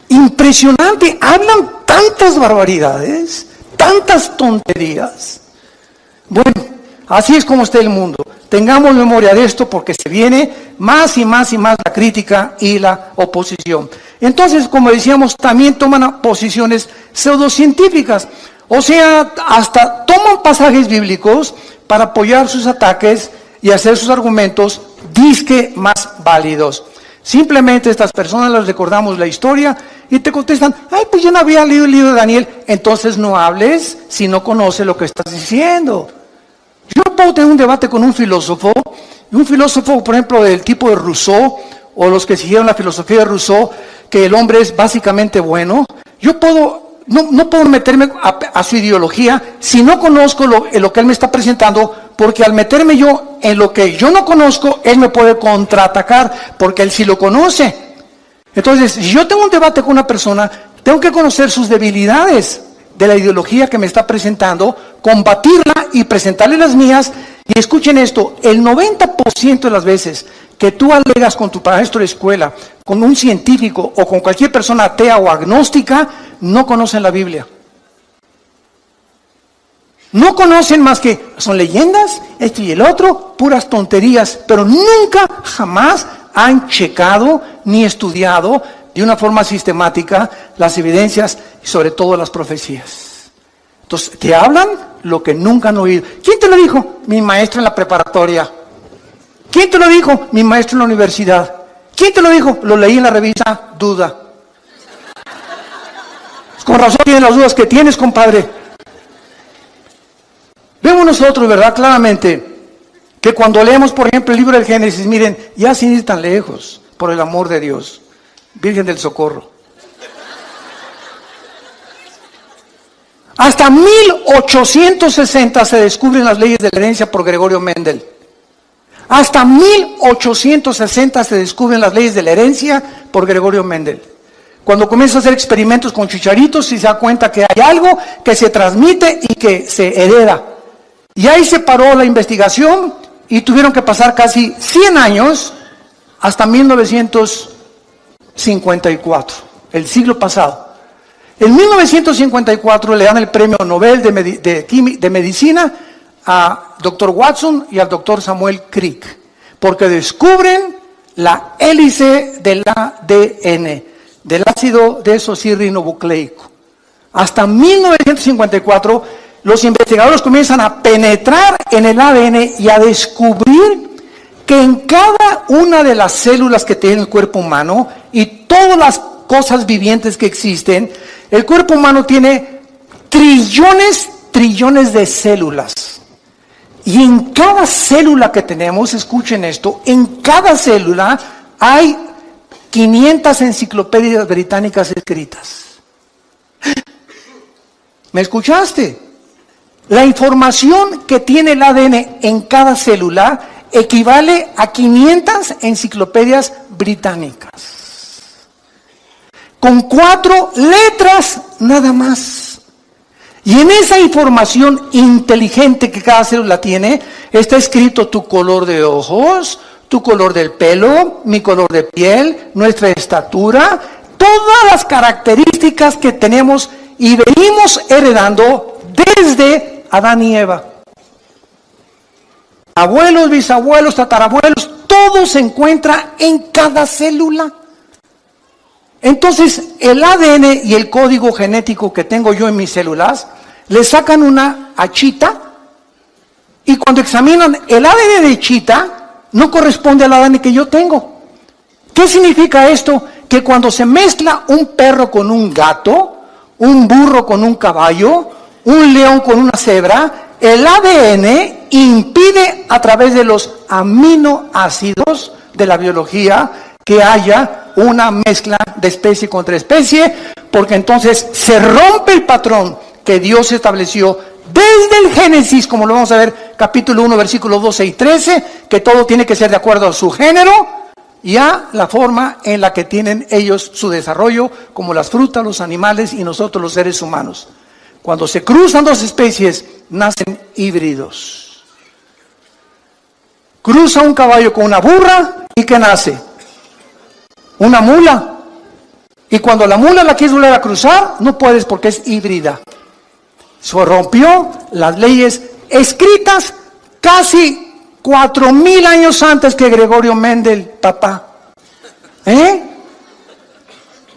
Impresionante, hablan tantas barbaridades, tantas tonterías. Bueno, así es como está el mundo. Tengamos memoria de esto porque se viene más y más y más la crítica y la oposición. Entonces, como decíamos, también toman posiciones pseudocientíficas. O sea, hasta toman pasajes bíblicos para apoyar sus ataques y hacer sus argumentos disque más válidos. Simplemente estas personas les recordamos la historia y te contestan: ay, pues yo no había leído el libro de Daniel. Entonces no hables si no conoces lo que estás diciendo. Yo no puedo tener un debate con un filósofo, por ejemplo, del tipo de Rousseau, o los que siguieron la filosofía de Rousseau, que el hombre es básicamente bueno. Yo no puedo meterme a su ideología si no conozco lo que él me está presentando, porque al meterme yo en lo que yo no conozco, él me puede contraatacar, porque él sí lo conoce. Entonces, si yo tengo un debate con una persona, tengo que conocer sus debilidades de la ideología que me está presentando, combatirla y presentarle las mías. Y escuchen esto: el 90% de las veces que tú alegas con tu maestro de escuela, con un científico o con cualquier persona atea o agnóstica, no conocen la Biblia. No conocen más que son leyendas, esto y el otro, puras tonterías, pero nunca, jamás han checado ni estudiado de una forma sistemática las evidencias y sobre todo las profecías. Entonces, te hablan lo que nunca han oído. ¿Quién te lo dijo? Mi maestro en la preparatoria. ¿Quién te lo dijo? Mi maestro en la universidad. ¿Quién te lo dijo? Lo leí en la revista Duda. Con razón tienes las dudas que tienes, compadre. Vemos nosotros, ¿verdad? Claramente, que cuando leemos, por ejemplo, el libro del Génesis, miren, ya sin ir tan lejos, por el amor de Dios, Virgen del Socorro. Hasta 1860 se descubren las leyes de la herencia por Gregorio Mendel. Hasta 1860 se descubren las leyes de la herencia por Gregorio Mendel. Cuando comienza a hacer experimentos con chicharitos y se da cuenta que hay algo que se transmite y que se hereda. Y ahí se paró la investigación y tuvieron que pasar casi 100 años hasta 1954, el siglo pasado. En 1954 le dan el premio Nobel de Medicina a Dr. Watson y al Dr. Samuel Crick, porque descubren la hélice del ADN, del ácido desoxirribonucleico. Hasta 1954 los investigadores comienzan a penetrar en el ADN y a descubrir que en cada una de las células que tiene el cuerpo humano y todas las cosas vivientes que existen, el cuerpo humano tiene trillones de células. Y en cada célula que tenemos, escuchen esto, en cada célula hay 500 enciclopedias británicas escritas. ¿Me escuchaste? La información que tiene el ADN en cada célula equivale a 500 enciclopedias británicas. Con 4 letras nada más. Y en esa información inteligente que cada célula tiene, está escrito tu color de ojos, tu color del pelo, mi color de piel, nuestra estatura, todas las características que tenemos y venimos heredando desde Adán y Eva. Abuelos, bisabuelos, tatarabuelos, todo se encuentra en cada célula. Entonces, el ADN y el código genético que tengo yo en mis células, le sacan una a Chita, y cuando examinan el ADN de Chita, no corresponde al ADN que yo tengo. ¿Qué significa esto? Que cuando se mezcla un perro con un gato, un burro con un caballo, un león con una cebra, el ADN impide a través de los aminoácidos de la biología que haya una mezcla de especie contra especie, porque entonces se rompe el patrón que Dios estableció desde el Génesis, como lo vamos a ver, capítulo 1, versículos 12 y 13, que todo tiene que ser de acuerdo a su género y a la forma en la que tienen ellos su desarrollo, como las frutas, los animales y nosotros los seres humanos. Cuando se cruzan dos especies, nacen híbridos. Cruza un caballo con una burra, ¿y qué nace? Una mula. Y cuando la mula la quieres volver a cruzar, no puedes porque es híbrida. Se rompió las leyes escritas casi 4,000 años antes que Gregorio Mendel, papá.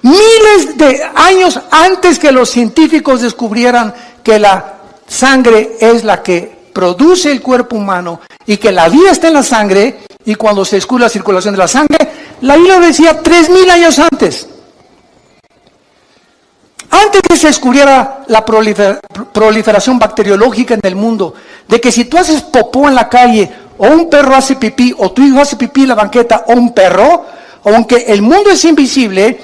Miles de años antes que los científicos descubrieran que la sangre es la que produce el cuerpo humano y que la vida está en la sangre, y cuando se descubre la circulación de la sangre, la Biblia decía 3,000 años antes. Antes que se descubriera la proliferación bacteriológica en el mundo, de que si tú haces popó en la calle, o un perro hace pipí, o tu hijo hace pipí en la banqueta, o un perro, aunque el mundo es invisible,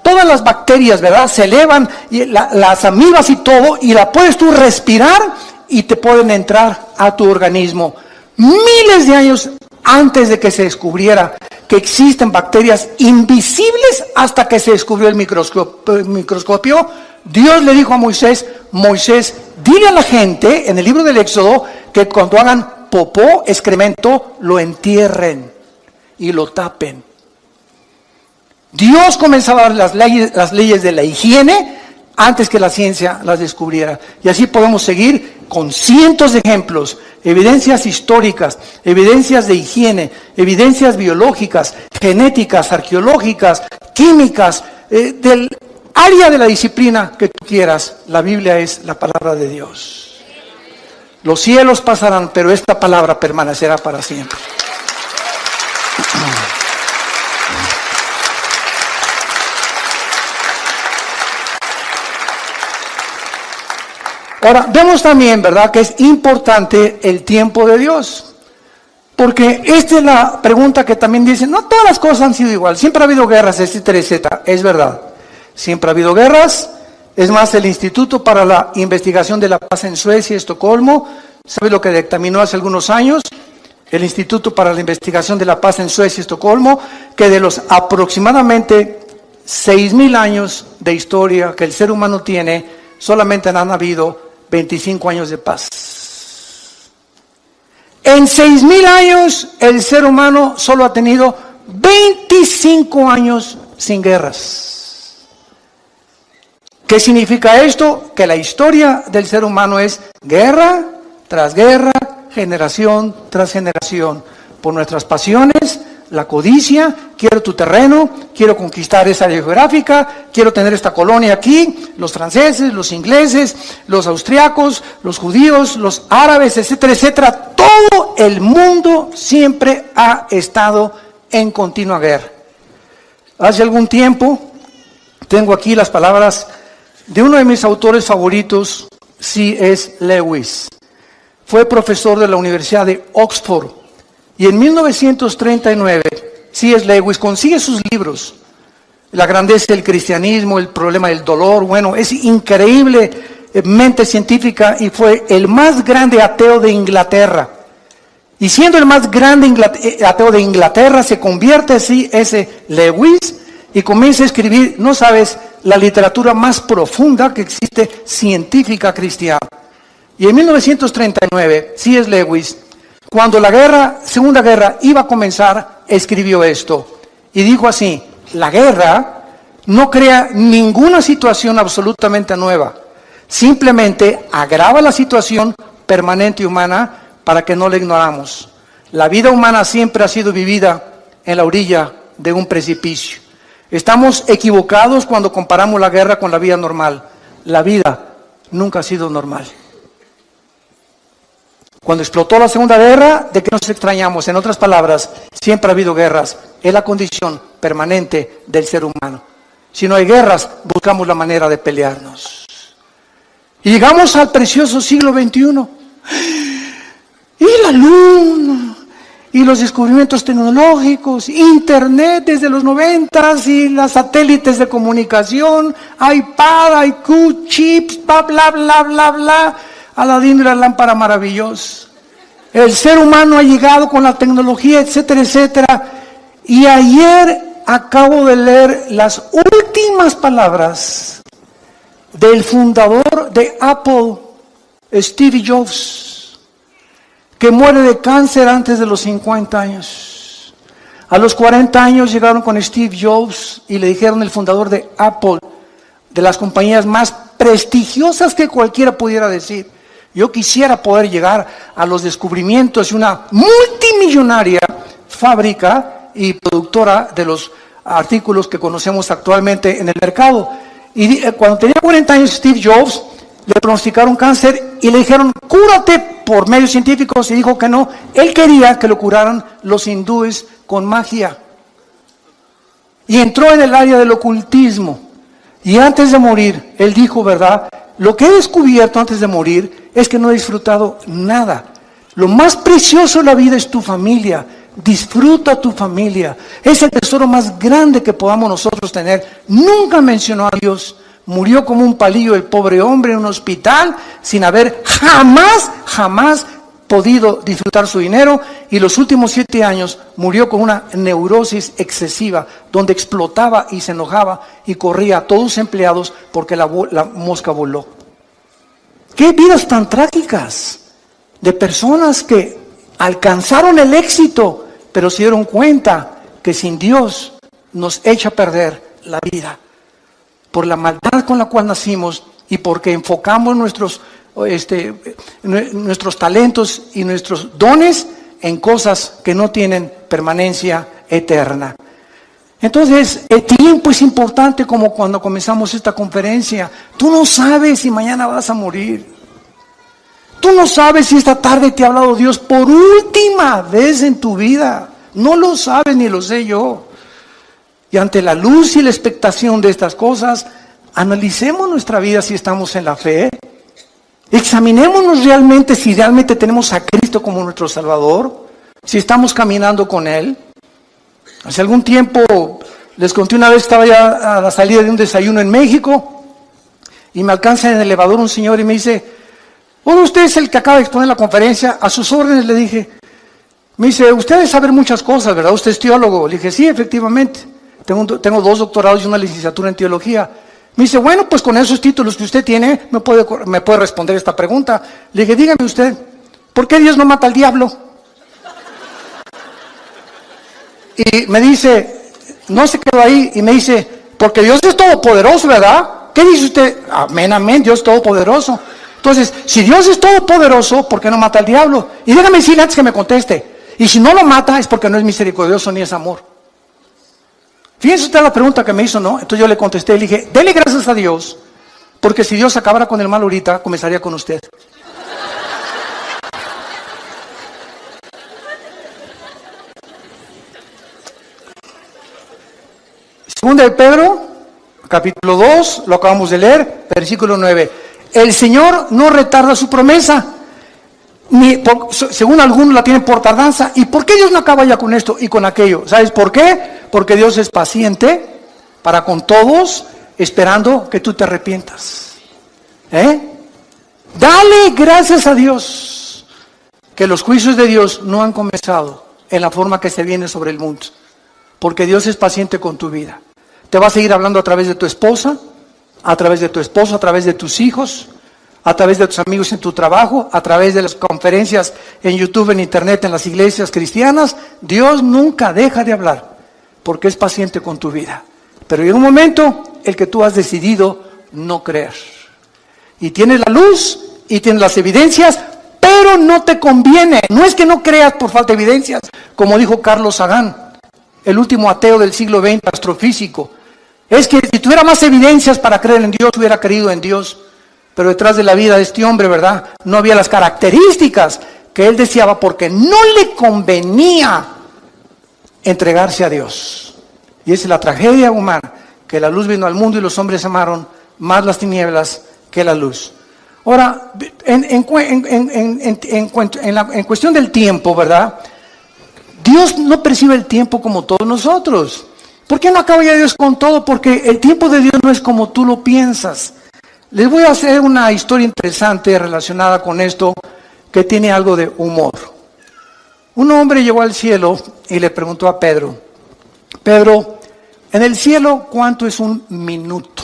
todas las bacterias, ¿verdad?, se elevan, y las amibas y todo, y la puedes tú respirar, y te pueden entrar a tu organismo. Miles de años antes de que se descubriera que existen bacterias invisibles, hasta que se descubrió el microscopio, Dios le dijo a Moisés, dile a la gente en el libro del Éxodo que cuando hagan popó, excremento, lo entierren y lo tapen. Dios comenzaba a dar las leyes de la higiene antes que la ciencia las descubriera. Y así podemos seguir con cientos de ejemplos, evidencias históricas, evidencias de higiene, evidencias biológicas, genéticas, arqueológicas, químicas, del área de la disciplina que tú quieras. La Biblia es la palabra de Dios. Los cielos pasarán, pero esta palabra permanecerá para siempre. Ahora, vemos también, ¿verdad?, que es importante el tiempo de Dios. Porque esta es la pregunta que también dicen, no todas las cosas han sido igual, siempre ha habido guerras, etcétera, etcétera. Es verdad, siempre ha habido guerras. Es más, el Instituto para la Investigación de la Paz en Suecia, Estocolmo, ¿sabe lo que dictaminó hace algunos años? El Instituto para la Investigación de la Paz en Suecia, Estocolmo, que de los aproximadamente 6,000 años de historia que el ser humano tiene, solamente han habido 25 años de paz. En 6,000 años, el ser humano solo ha tenido 25 años sin guerras. ¿Qué significa esto? Que la historia del ser humano es guerra tras guerra, generación tras generación, por nuestras pasiones, la codicia, quiero tu terreno, quiero conquistar esa área geográfica, quiero tener esta colonia aquí, los franceses, los ingleses, los austriacos, los judíos, los árabes, etcétera, etcétera. Todo el mundo siempre ha estado en continua guerra. Hace algún tiempo, tengo aquí las palabras de uno de mis autores favoritos, C.S. Lewis. Fue profesor de la Universidad de Oxford. Y en 1939, C.S. Lewis consigue sus libros, La grandeza del cristianismo, El problema del dolor. Bueno, es increíblemente científica, y fue el más grande ateo de Inglaterra. Y siendo el más grande ateo de Inglaterra, se convierte C.S. Lewis y comienza a escribir, no sabes, la literatura más profunda que existe, científica cristiana. Y en 1939, C.S. Lewis, cuando la Segunda Guerra iba a comenzar, escribió esto. Y dijo así: la guerra no crea ninguna situación absolutamente nueva. Simplemente agrava la situación permanente humana para que no la ignoramos. La vida humana siempre ha sido vivida en la orilla de un precipicio. Estamos equivocados cuando comparamos la guerra con la vida normal. La vida nunca ha sido normal. Cuando explotó la Segunda Guerra, ¿de qué nos extrañamos? En otras palabras, siempre ha habido guerras. Es la condición permanente del ser humano. Si no hay guerras, buscamos la manera de pelearnos. Y llegamos al precioso siglo XXI. Y la luna, y los descubrimientos tecnológicos, Internet desde los 90s, y las satélites de comunicación, iPad, IQ, chips, bla, bla, bla, bla, bla. Aladín y la lámpara maravillosa. El ser humano ha llegado con la tecnología, etcétera, etcétera. Y ayer acabo de leer las últimas palabras del fundador de Apple, Steve Jobs, que muere de cáncer antes de los 50 años. A los 40 años llegaron con Steve Jobs y le dijeron, el fundador de Apple, de las compañías más prestigiosas que cualquiera pudiera decir. Yo quisiera poder llegar a los descubrimientos de una multimillonaria fábrica y productora de los artículos que conocemos actualmente en el mercado. Y cuando tenía 40 años Steve Jobs, le pronosticaron cáncer y le dijeron, cúrate por medios científicos, y dijo que no. Él quería que lo curaran los hindúes con magia. Y entró en el área del ocultismo. Y antes de morir, él dijo, ¿verdad? Lo que he descubierto antes de morir es que no he disfrutado nada. Lo más precioso de la vida es tu familia. Disfruta tu familia. Es el tesoro más grande que podamos nosotros tener. Nunca mencionó a Dios. Murió como un palillo el pobre hombre en un hospital sin haber jamás podido disfrutar su dinero, y los últimos 7 años murió con una neurosis excesiva, donde explotaba y se enojaba y corría a todos sus empleados porque la mosca voló. ¡Qué vidas tan trágicas! De personas que alcanzaron el éxito, pero se dieron cuenta que sin Dios nos echa a perder la vida. Por la maldad con la cual nacimos y porque enfocamos nuestros talentos y nuestros dones en cosas que no tienen permanencia eterna. Entonces, el tiempo es importante, como cuando comenzamos esta conferencia. Tú no sabes si mañana vas a morir. Tú no sabes si esta tarde te ha hablado Dios por última vez en tu vida. No lo sabes ni lo sé yo. Y ante la luz y la expectación de estas cosas, analicemos nuestra vida si estamos en la fe. Examinémonos realmente si realmente tenemos a Cristo como nuestro Salvador, si estamos caminando con Él. Hace algún tiempo, les conté una vez, estaba ya a la salida de un desayuno en México, y me alcanza en el elevador un señor y me dice, bueno, usted es el que acaba de exponer la conferencia, a sus órdenes, le dije. Me dice, usted debe saber muchas cosas, ¿verdad? Usted es teólogo. Le dije, sí, efectivamente, tengo 2 doctorados y una licenciatura en teología. Me dice, bueno, pues con esos títulos que usted tiene, me puede responder esta pregunta. Le dije, dígame usted, ¿por qué Dios no mata al diablo? Y me dice, no se quedó ahí, y me dice, porque Dios es todopoderoso, ¿verdad? ¿Qué dice usted? Amén, amén, Dios es todopoderoso. Entonces, si Dios es todopoderoso, ¿por qué no mata al diablo? Y déjame decirle antes que me conteste, y si no lo mata es porque no es misericordioso ni es amor. Fíjense usted la pregunta que me hizo, ¿no? Entonces yo le contesté, le dije, dele gracias a Dios, porque si Dios acabara con el mal ahorita, comenzaría con usted. Segunda de Pedro, capítulo 2, lo acabamos de leer, versículo 9. El Señor no retarda su promesa, según algunos la tienen por tardanza. ¿Y por qué Dios no acaba ya con esto y con aquello? ¿Sabes por qué? Porque Dios es paciente para con todos, esperando que tú te arrepientas. Dale gracias a Dios que los juicios de Dios no han comenzado en la forma que se viene sobre el mundo, porque Dios es paciente con tu vida. Te va a seguir hablando a través de tu esposa, a través de tu esposo, a través de tus hijos, a través de tus amigos en tu trabajo, a través de las conferencias en YouTube, en Internet, en las iglesias cristianas. Dios nunca deja de hablar, porque es paciente con tu vida. Pero llega un momento el que tú has decidido no creer. Y tienes la luz y tienes las evidencias, pero no te conviene. No es que no creas por falta de evidencias, como dijo Carlos Sagan, el último ateo del siglo XX, astrofísico. Es que si tuviera más evidencias para creer en Dios, hubiera creído en Dios. Pero detrás de la vida de este hombre, ¿verdad?, no había las características que él deseaba porque no le convenía entregarse a Dios. Y esa es la tragedia humana, que la luz vino al mundo y los hombres amaron más las tinieblas que la luz. Ahora, en cuestión del tiempo, ¿verdad? Dios no percibe el tiempo como todos nosotros. ¿Por qué no acaba ya Dios con todo? Porque el tiempo de Dios no es como tú lo piensas. Les voy a hacer una historia interesante relacionada con esto, que tiene algo de humor. Un hombre llegó al cielo y le preguntó a Pedro: Pedro, en el cielo, ¿cuánto es un minuto?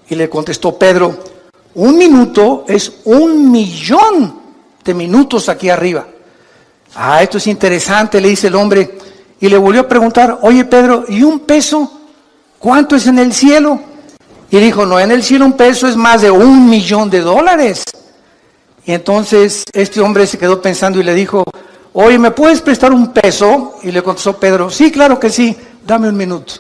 Y le contestó Pedro: un minuto es 1.000.000 de minutos aquí arriba. Ah, esto es interesante, le dice el hombre. Y le volvió a preguntar: oye Pedro, ¿y un peso? ¿Cuánto es en el cielo? Y dijo: no, en el cielo un peso es más de $1.000.000. Y entonces este hombre se quedó pensando y le dijo: oye, ¿me puedes prestar un peso? Y le contestó Pedro: sí, claro que sí, dame un minuto.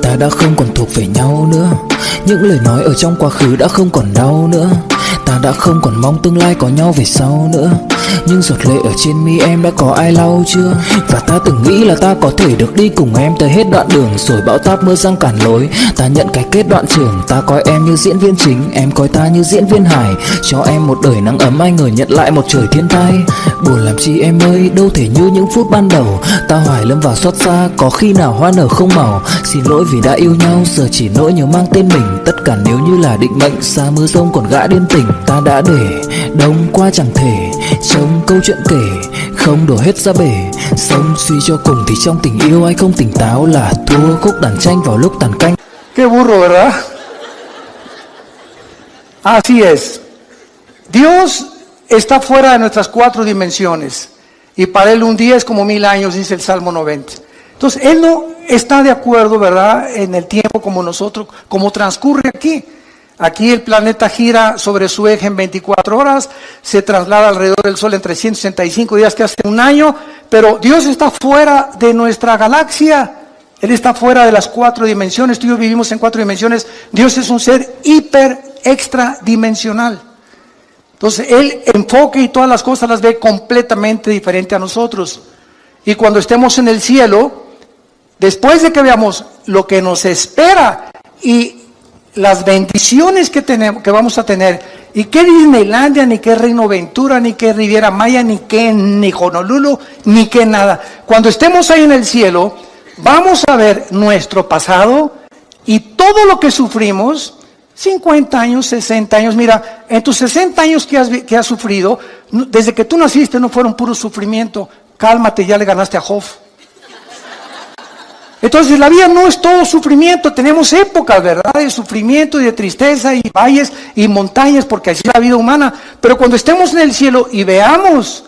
Ta đã không còn thuộc về nhau nữa. Những lời nói ở trong quá khứ đã không còn đau nữa. Ta đã không còn mong tương lai có nhau về sau nữa. Nhưng giọt lệ ở trên mi em đã có ai lau chưa? Và ta từng nghĩ là ta có thể được đi cùng em tới hết đoạn đường. Rồi bão táp mưa giăng cản lối. Ta nhận cái kết đoạn trường. Ta coi em như diễn viên chính, em coi ta như diễn viên hài. Cho em một đời nắng ấm, ai ngờ nhận lại một trời thiên tai. Buồn làm chi em ơi, đâu thể như những phút ban đầu. Ta hoài lâm vào xót xa, có khi nào hoa nở không màu. Xin lỗi vì đã yêu nhau, giờ chỉ nỗi nhớ mang tên mình. Tất cả nếu như là định mệnh, xa mưa rông còn gã điên tình. Ta đã để đông qua chẳng thể trông câu chuyện kể, không đổ hết ra bể. Sống suy cho cùng thì trong tình yêu ai không tỉnh táo là thua khúc đàn tranh vào lúc tàn canh. Qué burro, ¿verdad? Así es. Dios está fuera de nuestras 4 dimensiones. Y para Él un día es como 1000 años, dice el Salmo 90. Entonces, Él no está de acuerdo, ¿verdad?, en el tiempo como nosotros, como transcurre aquí. Aquí el planeta gira sobre su eje en 24 horas, se traslada alrededor del Sol en 365 días, que hace un año, pero Dios está fuera de nuestra galaxia. Él está fuera de las 4 dimensiones. Tú y yo vivimos en 4 dimensiones. Dios es un ser extradimensional. Entonces, Él enfoca y todas las cosas las ve completamente diferente a nosotros. Y cuando estemos en el cielo, después de que veamos lo que nos espera y las bendiciones que tenemos, que vamos a tener, y qué Disneylandia, ni qué Reino Ventura, ni qué Riviera Maya, ni Honolulu, ni qué nada. Cuando estemos ahí en el cielo, vamos a ver nuestro pasado y todo lo que sufrimos. 50 años, 60 años, mira, en tus 60 años que has sufrido, desde que tú naciste no fueron puro sufrimiento. Cálmate, ya le ganaste a Job. Entonces la vida no es todo sufrimiento, tenemos épocas, ¿verdad?, de sufrimiento y de tristeza y valles y montañas, porque así es la vida humana. Pero cuando estemos en el cielo y veamos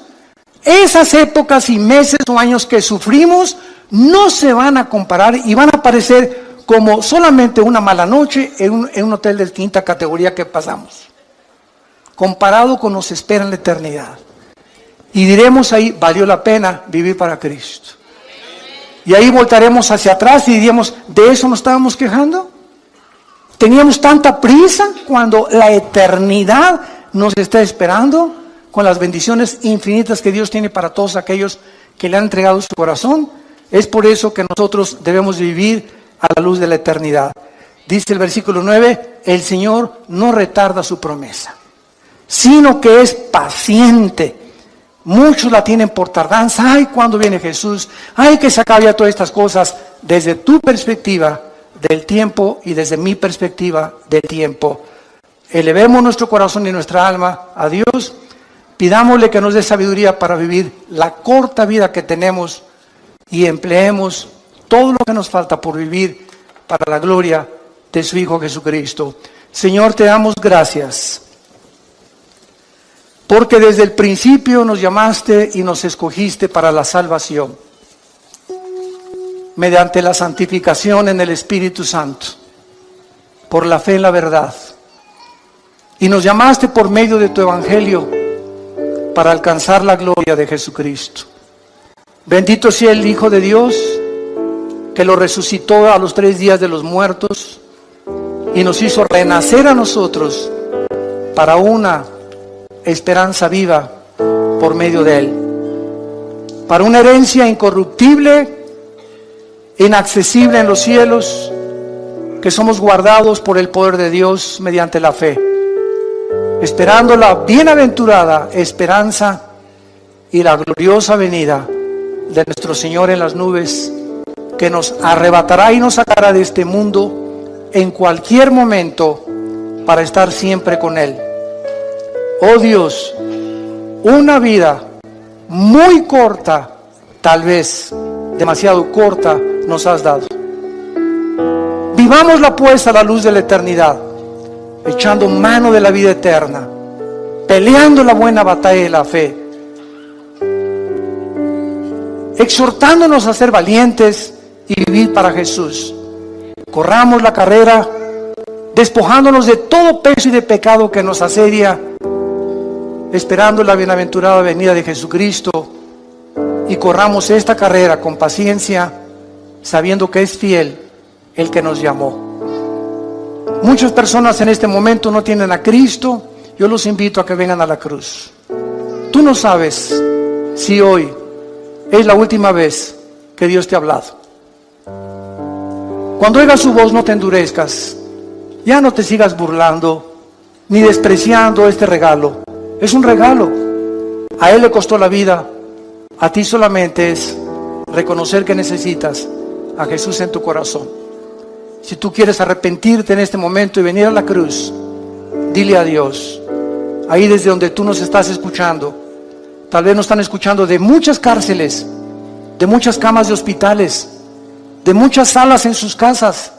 esas épocas y meses o años que sufrimos, no se van a comparar y van a parecer como solamente una mala noche en un hotel de 5ª categoría que pasamos, comparado con nos espera en la eternidad. Y diremos ahí: valió la pena vivir para Cristo. Y ahí voltaremos hacia atrás y diríamos: ¿de eso nos estábamos quejando? ¿Teníamos tanta prisa cuando la eternidad nos está esperando con las bendiciones infinitas que Dios tiene para todos aquellos que le han entregado su corazón? Es por eso que nosotros debemos vivir a la luz de la eternidad. Dice el versículo 9: el Señor no retarda su promesa, sino que es paciente. Muchos la tienen por tardanza. Ay, ¿cuándo viene Jesús? Ay, que se acabe ya todas estas cosas. Desde tu perspectiva del tiempo y desde mi perspectiva del tiempo, elevemos nuestro corazón y nuestra alma a Dios. Pidámosle que nos dé sabiduría para vivir la corta vida que tenemos y empleemos todo lo que nos falta por vivir para la gloria de su Hijo Jesucristo. Señor, te damos gracias, porque desde el principio nos llamaste y nos escogiste para la salvación, mediante la santificación en el Espíritu Santo, por la fe en la verdad. Y nos llamaste por medio de tu Evangelio para alcanzar la gloria de Jesucristo. Bendito sea el Hijo de Dios, que lo resucitó a los 3 días de los muertos y nos hizo renacer a nosotros para una esperanza viva por medio de Él, para una herencia incorruptible, inaccesible en los cielos, que somos guardados por el poder de Dios mediante la fe, esperando la bienaventurada esperanza y la gloriosa venida de nuestro Señor en las nubes, que nos arrebatará y nos sacará de este mundo en cualquier momento para estar siempre con Él. Oh Dios, una vida muy corta, tal vez demasiado corta, nos has dado. Vivámosla pues a la luz de la eternidad, echando mano de la vida eterna, peleando la buena batalla de la fe, exhortándonos a ser valientes y vivir para Jesús. Corramos la carrera, despojándonos de todo peso y de pecado que nos asedia, esperando la bienaventurada venida de Jesucristo, y corramos esta carrera con paciencia, sabiendo que es fiel el que nos llamó. Muchas personas en este momento no tienen a Cristo. Yo los invito a que vengan a la cruz. Tú no sabes si hoy es la última vez que Dios te ha hablado. Cuando oigas su voz, no te endurezcas. Ya no te sigas burlando ni despreciando este regalo. Es un regalo. A Él le costó la vida. A ti solamente es reconocer que necesitas a Jesús en tu corazón. Si tú quieres arrepentirte en este momento y venir a la cruz, dile a Dios. Ahí desde donde tú nos estás escuchando, tal vez nos están escuchando de muchas cárceles, de muchas camas de hospitales, de muchas salas en sus casas,